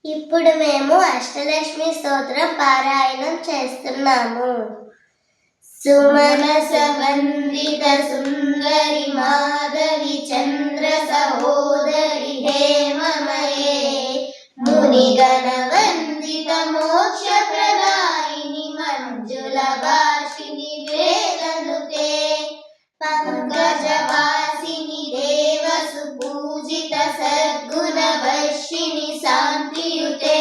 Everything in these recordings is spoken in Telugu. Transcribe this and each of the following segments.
ఇప్పుడు మేము అష్టలక్ష్మి స్తోత్రం పారాయణం చేస్తున్నాము. సుమనస వందిత సుందరి మాధవి చంద్ర సహోదరి హేమమయే మునిగణ వందిత మోక్ష ప్రదాయిని మంజుల భాషిని వేదనుతే పంకజవాసిని దేవసు పూజిత సద్గుణ వర్షిణి శాంతియుతే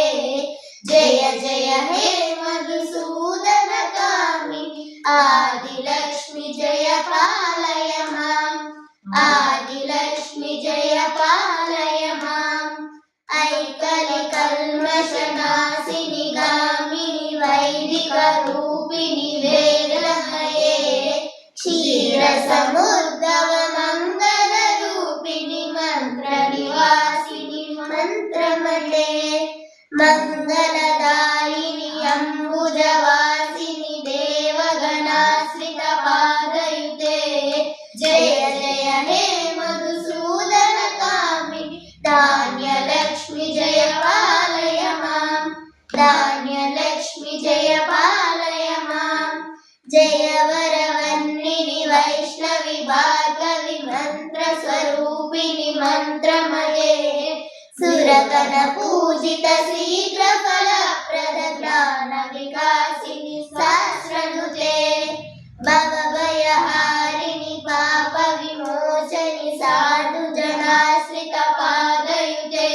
జయ జయ హే మధుసూదన కామిని ఆదిలక్ష్మి జయ పాలయ మాం ఆదిలక్ష్మి జయ పాలయ మాం ఐకలి కల్మషనాశిని గామిని వైదిక రూపిణి వేదమయే క్షీర సముద్భవ మంగళ రూపిణి మంత్ర నివాసిని మంత్రమతే మంగళదాయిని అంబుజవాసిని దేవగణాశ్రిత పాదయుతే జయ జయ హే మధుసూదన కామిని ధాన్యలక్ష్మి జయ పాలయ మాం ధాన్యలక్ష్మి జయ పాలయ మాం జయ వరవన్నిని వైష్ణవి భార్గవి మంత్ర స్వరూపిణి మంత్రమయే సురగణ పూజిత శీఘ్ర ఫలప్రద జ్ఞాన వికాసిని శాస్త్రనుతే భవభయహారిణి పాప విమోచని సాధు జనాశ్రిత పాదయుతే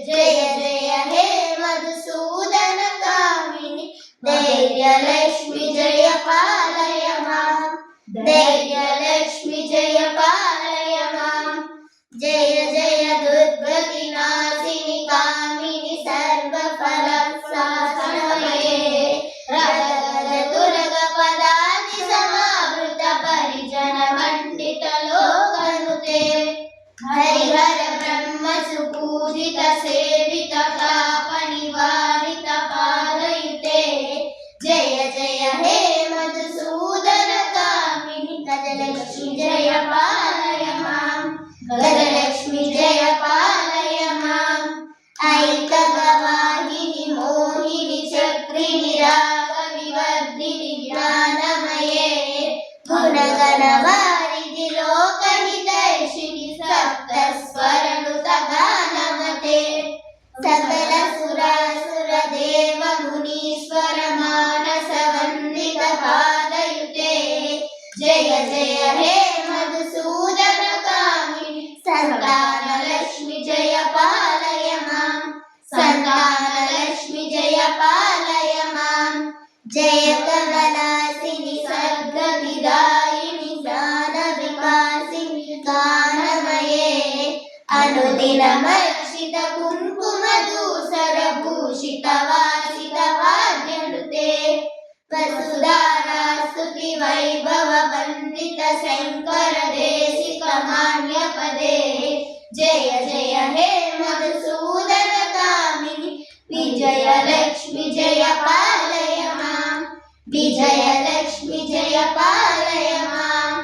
జయ జయ హే మధుసూదన కామిని ధైర్యలక్ష్మి జయ పాలయ మాం ధైర్యలక్ష్మి జయ పాలయ మాం జయ జయ దుర్గతి నాశిని కామిని సర్వ ఫల శాస్త్రమయే రగగజ తురగ పదాది సమావృత పరిజన మండిత లోకనుతే హరిహర బ్రహ్మ సుపూజిత సేవిత తాప నివారిత పాదయుతే జయ జయ హే మధుసూదన కామిని గజలక్ష్మి జయ పాలయ మాం గజలక్ష్మి జయ పాలయ మాం ఐకగవాహిని మోహిని చక్రిని రాగ వివర్ధిని జ్ఞానమయే గుణగణ వారిధి లోకహితైషిణి సప్త స్వరనుత గానమతే సకల సురాసుర దేవ మునీశ్వర మానస వందిత పాదయుతే జయ జయ హే మధుసూదన కామిని సంతానలక్ష్మి జయ పాలయ మాం సంతానలక్ష్మి జయ పాలయ మాం జయ కమలాసిని సద్గతిదాయిని జ్ఞాన వికాసిని గానమయే అనుదినమర్షిత కుంకుమ దూసర భూషిత వాసిత వాద్యనుతే వసుధారాస్తుతి వైభవ వందిత శంకర దేశిక మాన్య పదే జయ జయ హే మధుసూదన కామిని విజయలక్ష్మి జయ పాలయ మాం విజయలక్ష్మి జయ పాలయ మాం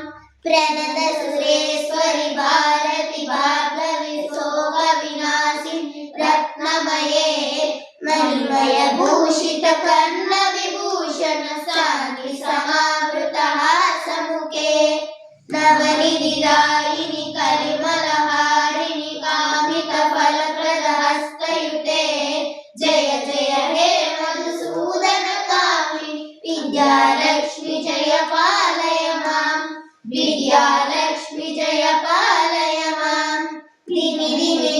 ప్రణత సురేశ్వరి భారతి భార్గవి శోక వినాశిని రత్నమయే మణిమయ భూషిత కర్ణ విభూషణ శాంతి సమావృత హాసముఖే నవనిధిదాయిని కలిమలహారిణి కామిత ఫలప్రద హస్తయుతే జయ జయ హే మధుసూదన కామిని విద్యాలక్ష్మి జయ పాలయ మాం విద్యాలక్ష్మి జయ పాలయ మాం దిని దిని